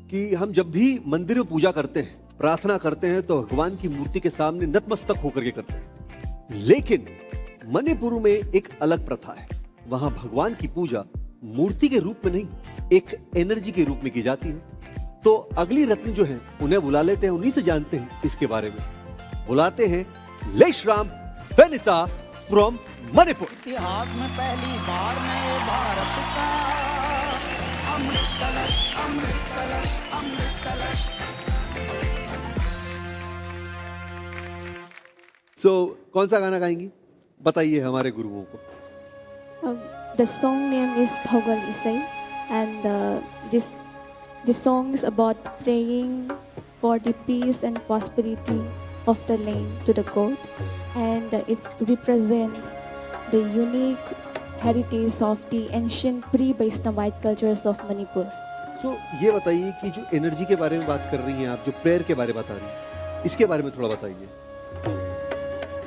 कि हम जब भी मंदिर में पूजा करते हैं, प्रार्थना करते हैं, तो भगवान की मूर्ति के सामने नतमस्तक होकर के करते हैं। लेकिन मणिपुर में एक अलग प्रथा है। वहां भगवान की पूजा मूर्ति के रूप में नहीं, एक एनर्जी के रूप में की जाती है। तो अगली रत्न जो है उन्हें बुला लेते हैं, उन्हीं से जानते हैं इसके बारे में। बुलाते हैं लेशराम बेनिता फ्रॉम मणिपुर। इतिहास में पहली बार नए भारत का अमृत कलश, अमृत कलश, अमृत कलश। कौन सा गाना गाएंगी, बताइए हमारे गुरुओं को। The song name is Thogal Isai, and this song is about praying for the peace and prosperity of the land to the God, and it represents the unique heritage of the ancient pre-Vaishnavite cultures of Manipur. ये बताइए कि जो energy के बारे में बात कर रही हैं आप, जो प्रेयर के बारे में बता रही हैं, इसके बारे में थोड़ा बताइए।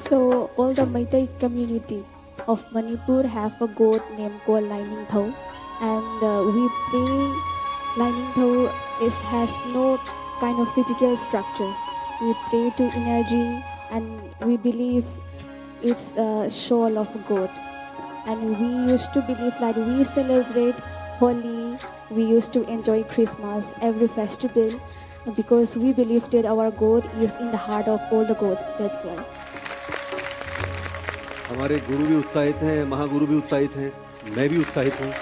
So all the Meitei community of Manipur have a god named called Lining Thau, and we pray. Lining Thau has no kind of physical structures. We pray to energy, and we believe it's a soul of a god. And we used to believe like we celebrate Holi, we used to enjoy Christmas, every festival, because we believe that our god is in the heart of all the god. That's why. हमारे गुरु भी उत्साहित हैं, महागुरु भी उत्साहित हैं, मैं भी उत्साहित हूँ।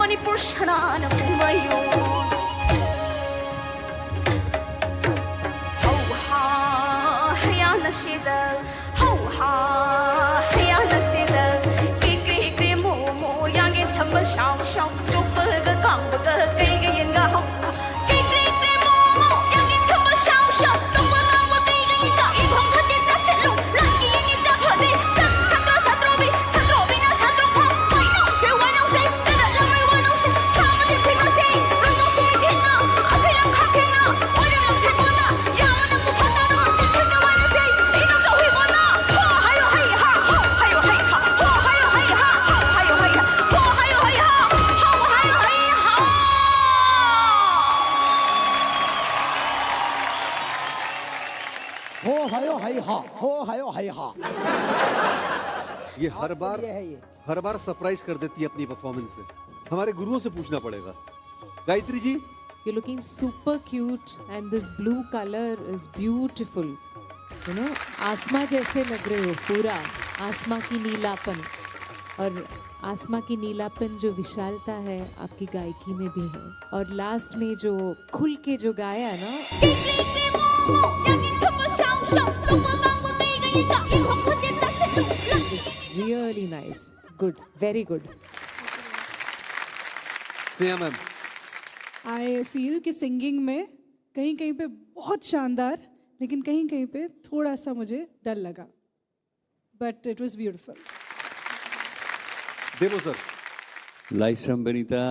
Manipur Shanana Pumayo Ho ha Hayana Shida Ho ha Hayana Sida Kikri Kri Mo Mo Yang it's a Shao Shao Tupaga Ganga Kaya Yenga Ho Kikri Kri Mo Mo Yang it's a Shao Shao Tupaga हो हयो हई हा, हो हयो हई हा। ये हर बार ये है ये। हर बार सरप्राइज कर देती है अपनी परफॉर्मेंस से। हमारे गुरुओं से पूछना पड़ेगा। Gayatri ji, You're looking super cute and this blue color is beautiful. You know, आसमां जैसे लग रहे हो पूरा, आसमां की नीलापन। और आसमां की नीलापन जो विशालता है आपकी गायकी में भी है। और लास्ट में जो खुल के जो गाया ना, it's really nice. Good, very good. Sneha ma'am, I feel कि सिंगिंग में कहीं कहीं पे बहुत शानदार, लेकिन कहीं कहीं पे थोड़ा सा मुझे डर लगा, बट इट वॉज ब्यूटिफुल। देवो सर। लाइश्रम बनीता,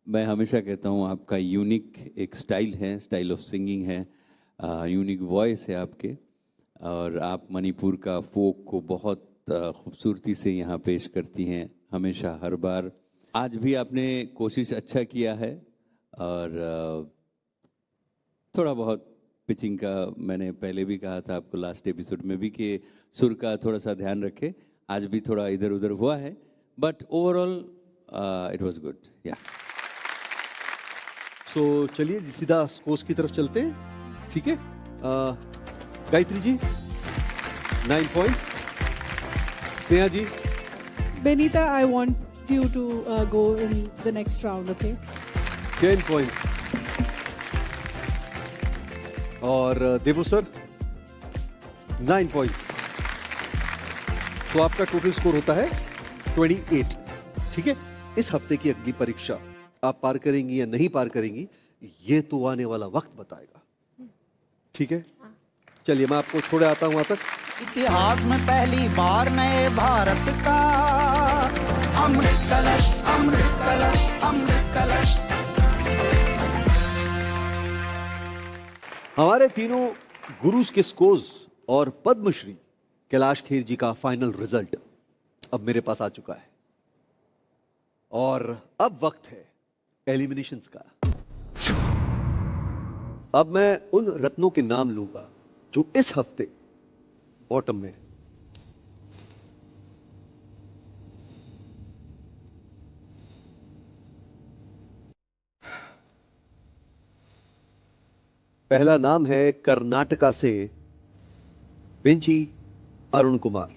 मैं हमेशा कहता हूँ आपका यूनिक एक स्टाइल है, स्टाइल ऑफ सिंगिंग है, यूनिक वॉइस है आपके, और आप मणिपुर का फोक को बहुत खूबसूरती से यहाँ पेश करती हैं हमेशा, हर बार। आज भी आपने कोशिश अच्छा किया है, और थोड़ा बहुत पिचिंग का मैंने पहले भी कहा था आपको लास्ट एपिसोड में भी कि सुर का थोड़ा सा ध्यान रखें। आज भी थोड़ा इधर उधर हुआ है, but overall it was good. या सो चलिए सीधा स्कोर्स की तरफ चलते हैं, ठीक है। Gayatri ji 9 points, Sneha ji Benita, I want you to go in the next round, okay? 10 points, और देवो सर 9 पॉइंट्स। तो आपका टोटल स्कोर होता है 28, ठीक है। इस हफ्ते की अगली परीक्षा आप पार करेंगी या नहीं पार करेंगी, ये तो आने वाला वक्त बताएगा, ठीक है। चलिए मैं आपको छोड़े आता हूं वहां तक। इतिहास में पहली बार नए भारत का अमृत कलश, अमृत कलश, अमृत कलश। हमारे तीनों गुरुज के स्कोर्स और पद्मश्री कैलाश खेर जी का फाइनल रिजल्ट अब मेरे पास आ चुका है, और अब वक्त है एलिमिनेशंस का। अब मैं उन रत्नों के नाम लूंगा जो इस हफ्ते बॉटम में है। पहला नाम है कर्नाटका से विंची अरुण कुमार।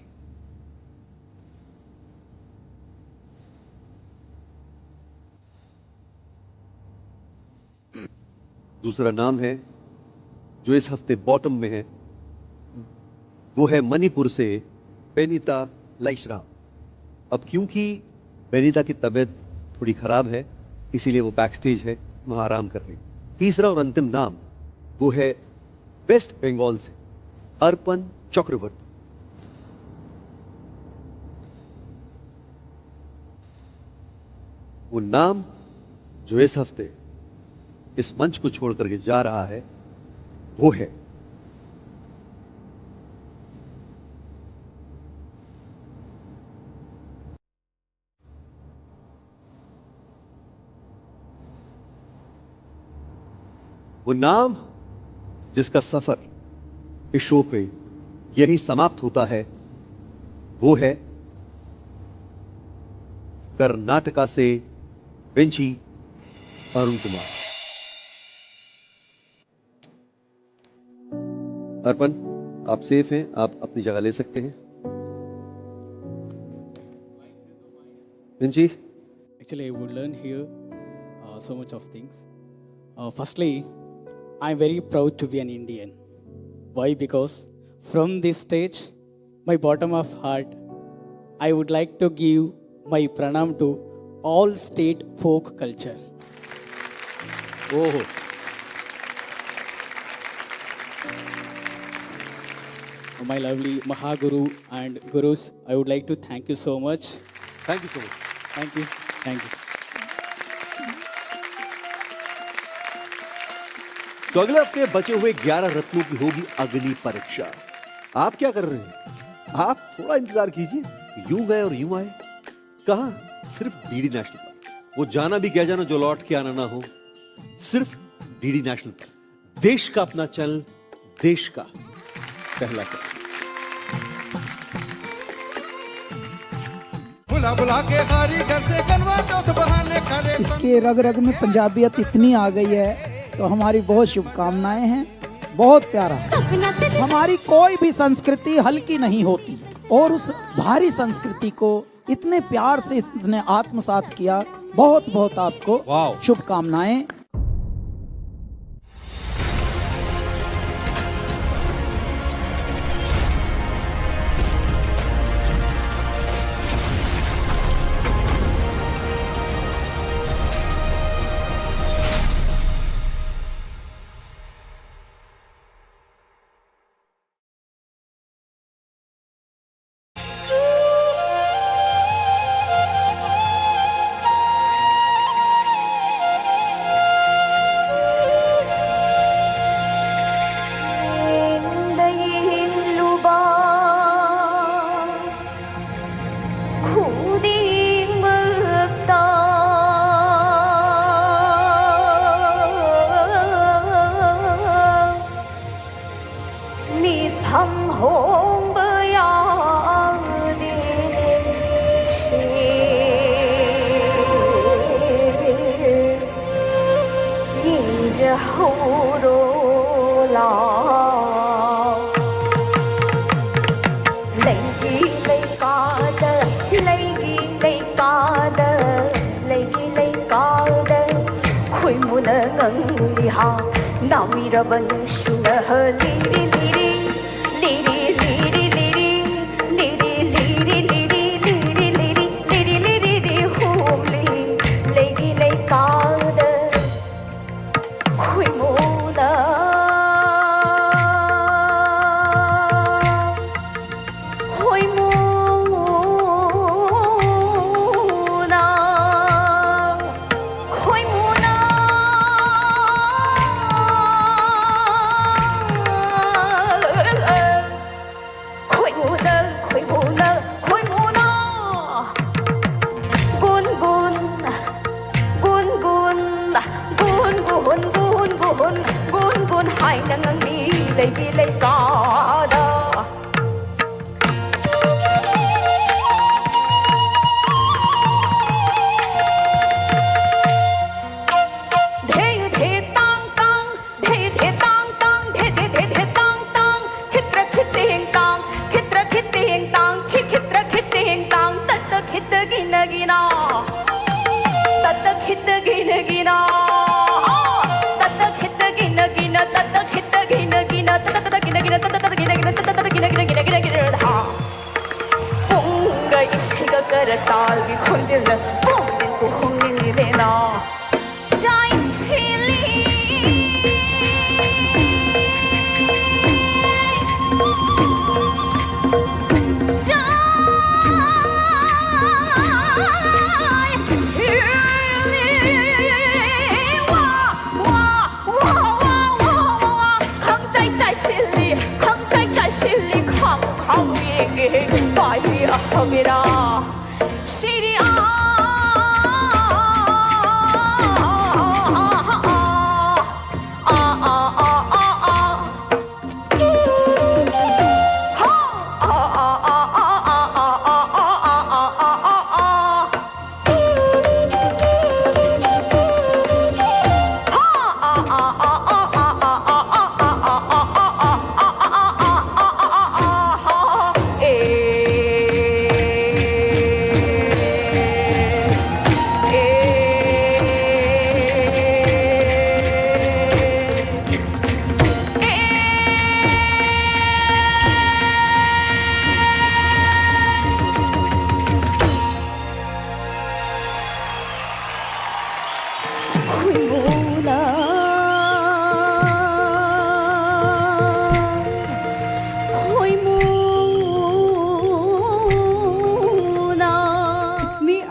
दूसरा नाम है जो इस हफ्ते बॉटम में है, वो है मणिपुर से बेनीता लाइश्राम। अब क्योंकि बेनीता की तबीयत थोड़ी खराब है, इसीलिए वो बैक स्टेज है, वहां आराम कर रही। तीसरा और अंतिम नाम वो है वेस्ट बंगाल से अर्पण चक्रवर्ती। वो नाम जो इस हफ्ते इस मंच को छोड़ करके जा रहा है वो है वो नाम जिसका सफर इस शो पे यही समाप्त होता है, वो है कर्नाटका से विंची अरुण कुमार। अर्पण, आप सेफ हैं, आप अपनी जगह ले सकते हैं। Vinci, Actually, I would learn here so much of things. Firstly, I'm very proud to be an Indian. Why? Because from this stage, my bottom of heart, I would like to give my pranam to all state folk culture. ओहो, My lovely Mahaguru and Gurus, I would like to thank you so much. Thank you so much. Thank you. Thank you. तो अगले हफ्ते बचे हुए 11 रत्नों की होगी अग्नि परीक्षा। आप क्या कर रहे हैं? आप थोड़ा इंतजार कीजिए, यूं गए और यूं आए। कहां? सिर्फ डीडी नेशनल पर। वो जाना भी क्या जाना जो लौट के आना ना हो, सिर्फ डीडी नेशनल पर। देश का अपना चैनल, देश का पहला कदम। बुला बुला के कारीगर से गनवा चौथ बहाने करे। इसके रग रग में पंजाबियत इतनी आ गई है, तो हमारी बहुत शुभकामनाएं हैं। बहुत प्यारा। हमारी कोई भी संस्कृति हल्की नहीं होती, और उस भारी संस्कृति को इतने प्यार से इसने आत्मसात किया। बहुत बहुत आपको शुभकामनाएं।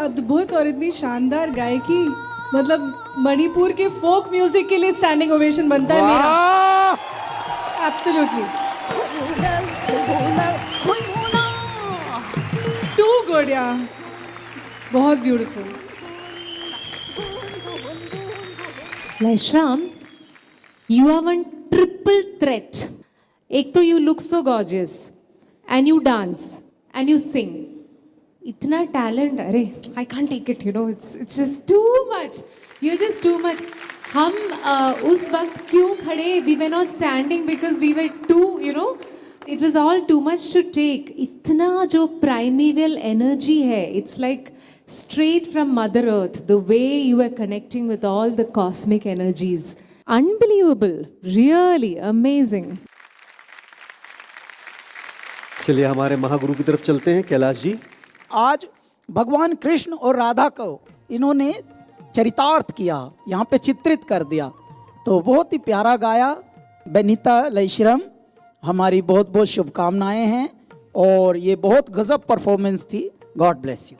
अद्भुत और इतनी शानदार गायकी, मतलब मणिपुर के फोक म्यूजिक के लिए स्टैंडिंग ओवेशन बनता है मेरा। एब्सोल्युटली टू गुड यार, बहुत beautiful. Laishram, you are one triple threat. एक तो you look so gorgeous and you dance and you sing. इतना talent, अरे I can't take it, you know, it's just too much. You're just too much. हम उस वक्त क्यों खड़े? We were not standing because we were too, you know, it was all too much to take. इतना जो primeval energy है, it's like straight from Mother Earth, the way you are connecting with all the cosmic energies. Unbelievable, really amazing. चलिए हमारे महागुरु की तरफ चलते हैं, कैलाश जी। आज भगवान कृष्ण और राधा को इन्होंने चरितार्थ किया, यहाँ पे चित्रित कर दिया, तो बहुत ही प्यारा गाया। बेनीता लईश्रम, हमारी बहुत बहुत शुभकामनाएं हैं और ये बहुत गजब परफॉर्मेंस थी। God bless you.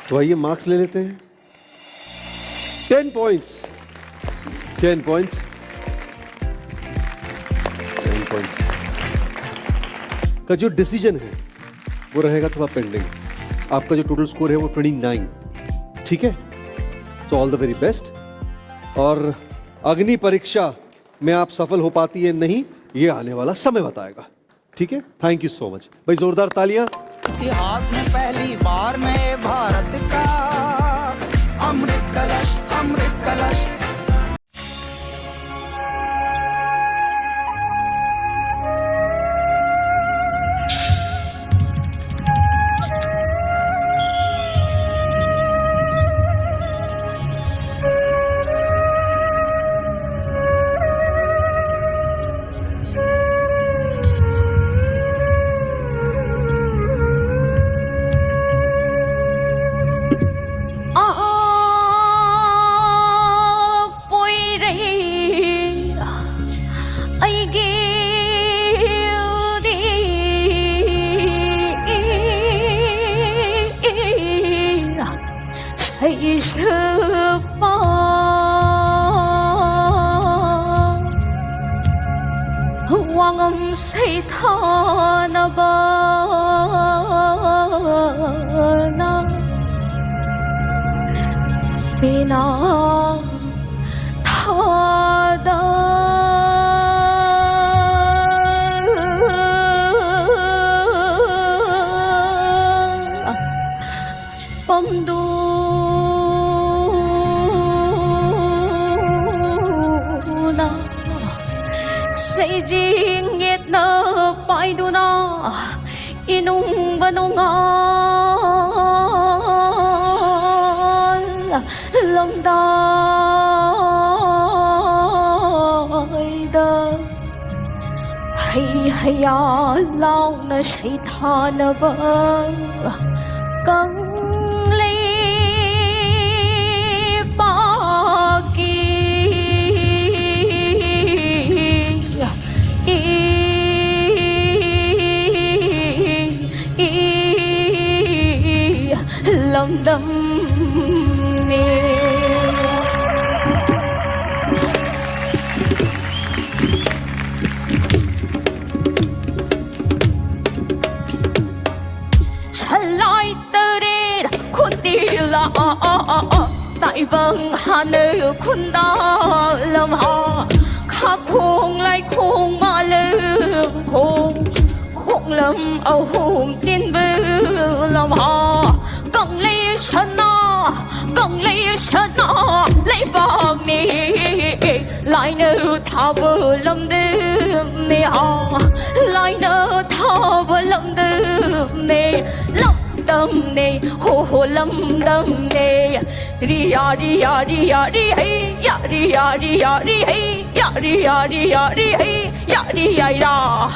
तो आइए मार्क्स ले लेते हैं। 10 पॉइंट्स, 10 पॉइंट्स, 10 पॉइंट्स का जो डिसीजन है वो रहेगा थोड़ा पेंडिंग। आपका जो टोटल स्कोर है वो 29, ठीक है। So all the very best. और अग्नि परीक्षा में आप सफल हो पाती है नहीं, ये आने वाला समय बताएगा, ठीक है। थैंक यू सो मच भाई, जोरदार तालियां। इतिहास में पहली बार नए भारत का अमृत कलश, अमृत कलश। Hoàng âm say tha na ba na bina tha da bom du na say riêng nghiệt nơ pai du na inung banunga lâm da da hay hay ya lao na say tha na ba căng lấy ba lòng đâm nề lại từ đây khôn tì là tại vâng hà nơi khôn ta lâm họ khắp khung lại khung mà lư khung khung lâm ở hùng tiên vư lâm họ cần lấy chân nó lấy vàng nè lại nơ thao bờ lâm đêm nè họ lại nơ thao bờ lâm đêm nè lâm đâm nè hồ lâm đâm nè đi ya đi ya đi ya đi hey ya đi ya đi ya đi hey ya đi ya đi ya đi hey ya đi ya da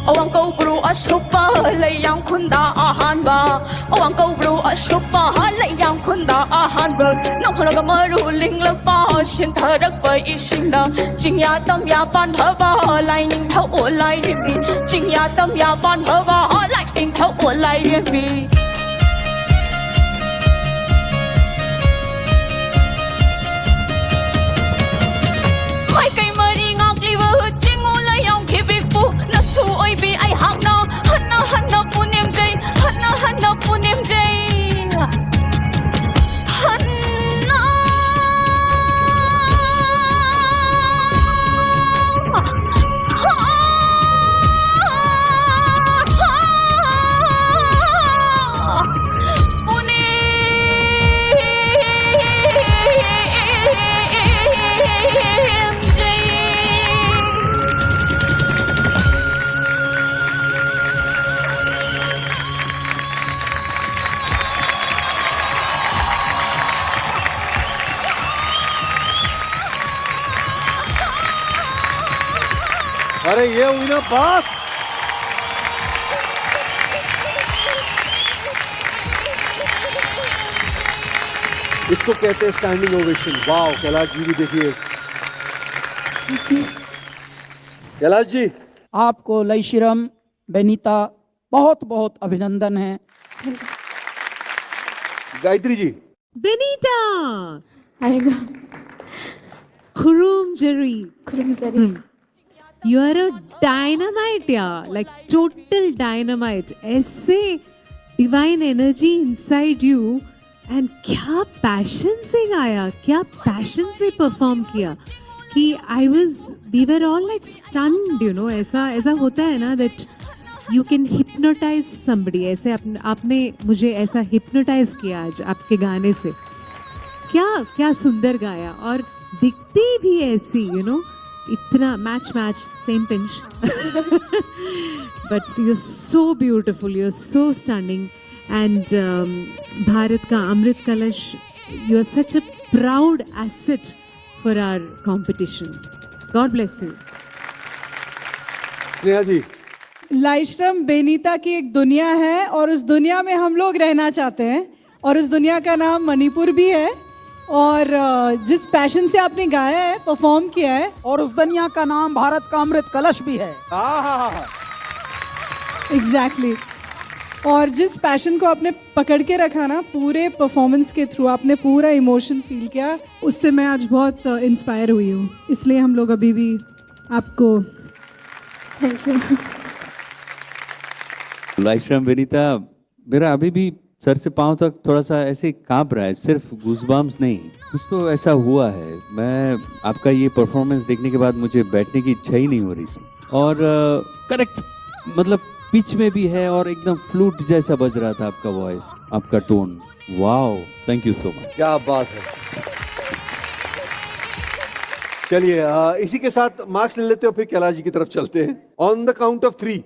Ông câu bru ở super lấy yang khun da ahan ba Ông câu bru ở super lấy yang khun da ahan ba Nong khun ga maru ling la ba shin tha dak ba i shin da Jing ya tam ya ban tha ba lai ning thau o lai ri bi Jing ya tam ya ban tha ba lai ning thau o lai ri bi Mai kai mari ngak li wa jing o lai yang ki big bu na su oi bi ai hang na han na pu nem dei han na अरे ये हुई ना बात। इसको कहते हैं standing ovation. वाह कैलाश जी भी देखिए। कैलाश जी आपको लईश्रीराम बेनीता बहुत बहुत अभिनंदन है। गायत्री जी Benita! I'm Khurrum Jerry. Kurumzari. You are a dynamite, yeah. Like total dynamite. ऐसे divine energy inside you. And क्या passion से गाया, क्या passion से perform किया कि we were all like stunned, you know. ऐसा होता है ना that you can hypnotize somebody. ऐसे आपने मुझे ऐसा hypnotize किया आज आपके गाने से। क्या सुंदर गाया और दिखती भी ऐसी, you know. इतना match same pinch. But you're so beautiful, you're so stunning. And Bharat ka Amrit Kalash, you are such a proud asset for our competition. God bless you. Sneha जी लाइश्रम बेनीता की एक दुनिया है और उस दुनिया में हम लोग रहना चाहते हैं और उस दुनिया का नाम मणिपुर भी है और जिस पैशन से आपने गाया है, परफॉर्म किया है, और उस दुनिया का नाम भारत का अमृत कलश भी है। एग्जैक्टली और जिस पैशन को आपने पकड़ के रखा ना पूरे परफॉर्मेंस के थ्रू, आपने पूरा इमोशन फील किया, उससे मैं आज बहुत इंस्पायर हुई हूँ। इसलिए हम लोग अभी भी आपको Thank you. लाइश्रीराम बेनीता, मेरा अभी भी सर से पांव तक थोड़ा सा ऐसे कांप रहा है, सिर्फ गूज़बम्प्स नहीं, कुछ तो ऐसा हुआ है। मैं आपका ये परफॉर्मेंस देखने के बाद मुझे बैठने की इच्छा ही नहीं हो रही थी। और करेक्ट मतलब पिच में भी है और एकदम फ्लूट जैसा बज रहा था आपका वॉइस, आपका tone. Wow, thank you so much. क्या बात है। चलिए इसी के साथ मार्क्स ले लेते हैं, फिर कैलाश जी की तरफ चलते हैं। On the count of 3,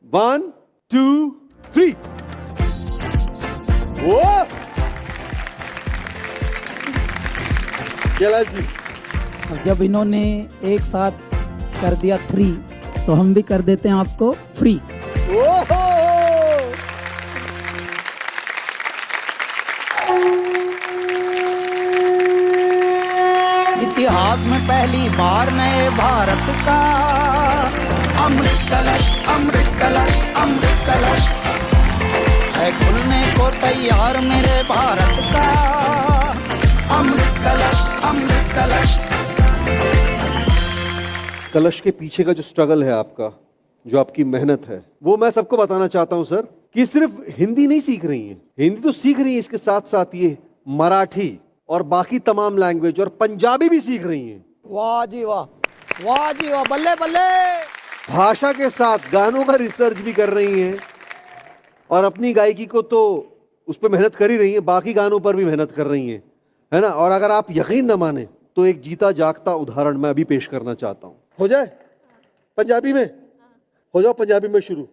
1 2 3। वो कैलाश जी जब इन्होंने एक साथ कर दिया 3 तो हम भी कर देते हैं आपको फ्री। इतिहास में पहली बार नए भारत का अमृत कलश, अमृत कलश, अमृत कलश है खुलने को तैयार मेरे भारत का अमृत कलश, अमृत कलश। कलश के पीछे का जो स्ट्रगल है आपका, जो आपकी मेहनत है, वो मैं सबको बताना चाहता हूं सर कि सिर्फ हिंदी नहीं सीख रही हैं, हिंदी तो सीख रही हैं, इसके साथ साथ ये मराठी और बाकी तमाम लैंग्वेज और पंजाबी भी सीख रही हैं। वाह जी वाह, वाह जी वाह, बल्ले बल्ले। भाषा के साथ गानों का रिसर्च भी कर रही हैं और अपनी गायकी को तो उस पर मेहनत कर ही रही हैं, बाकी गानों पर भी मेहनत कर रही हैं, है ना। और अगर आप यकीन न माने तो एक जीता जागता उदाहरण मैं अभी पेश करना चाहता हूं। हो जाए पंजाबी में, हो जाओ पंजाबी में शुरू।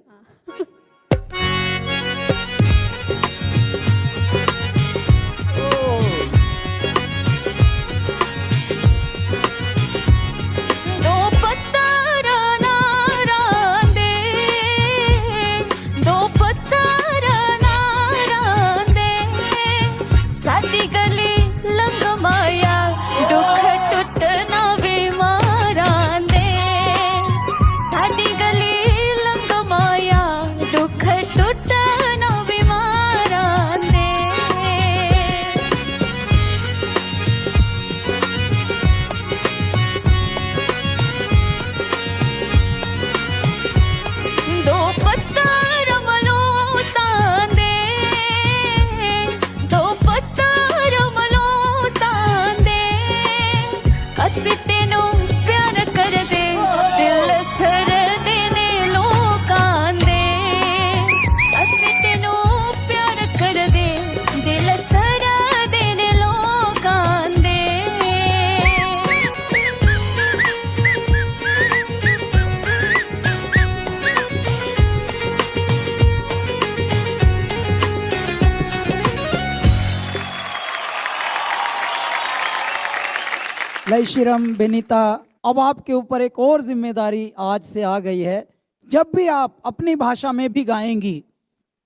लईश्रीराम बेनीता अब आपके ऊपर एक और जिम्मेदारी आज से आ गई है। जब भी आप अपनी भाषा में भी गाएंगी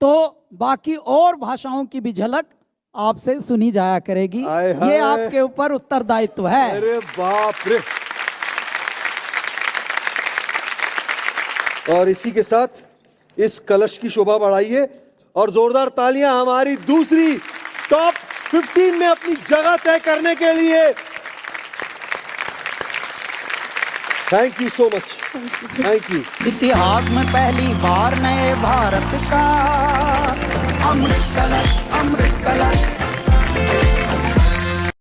तो बाकी और भाषाओं की भी झलक आपसे सुनी जाया करेगी। आय हाय। ये आपके ऊपर उत्तरदायित्व है। अरे बाप रे। और इसी के साथ इस कलश की शोभा बढ़ाइए और जोरदार तालियां हमारी दूसरी टॉप 15 में अपनी जगह तय करने के लिए। Thank you so much. Thank you. इतिहास में पहली बार नए भारत का अमृत कलश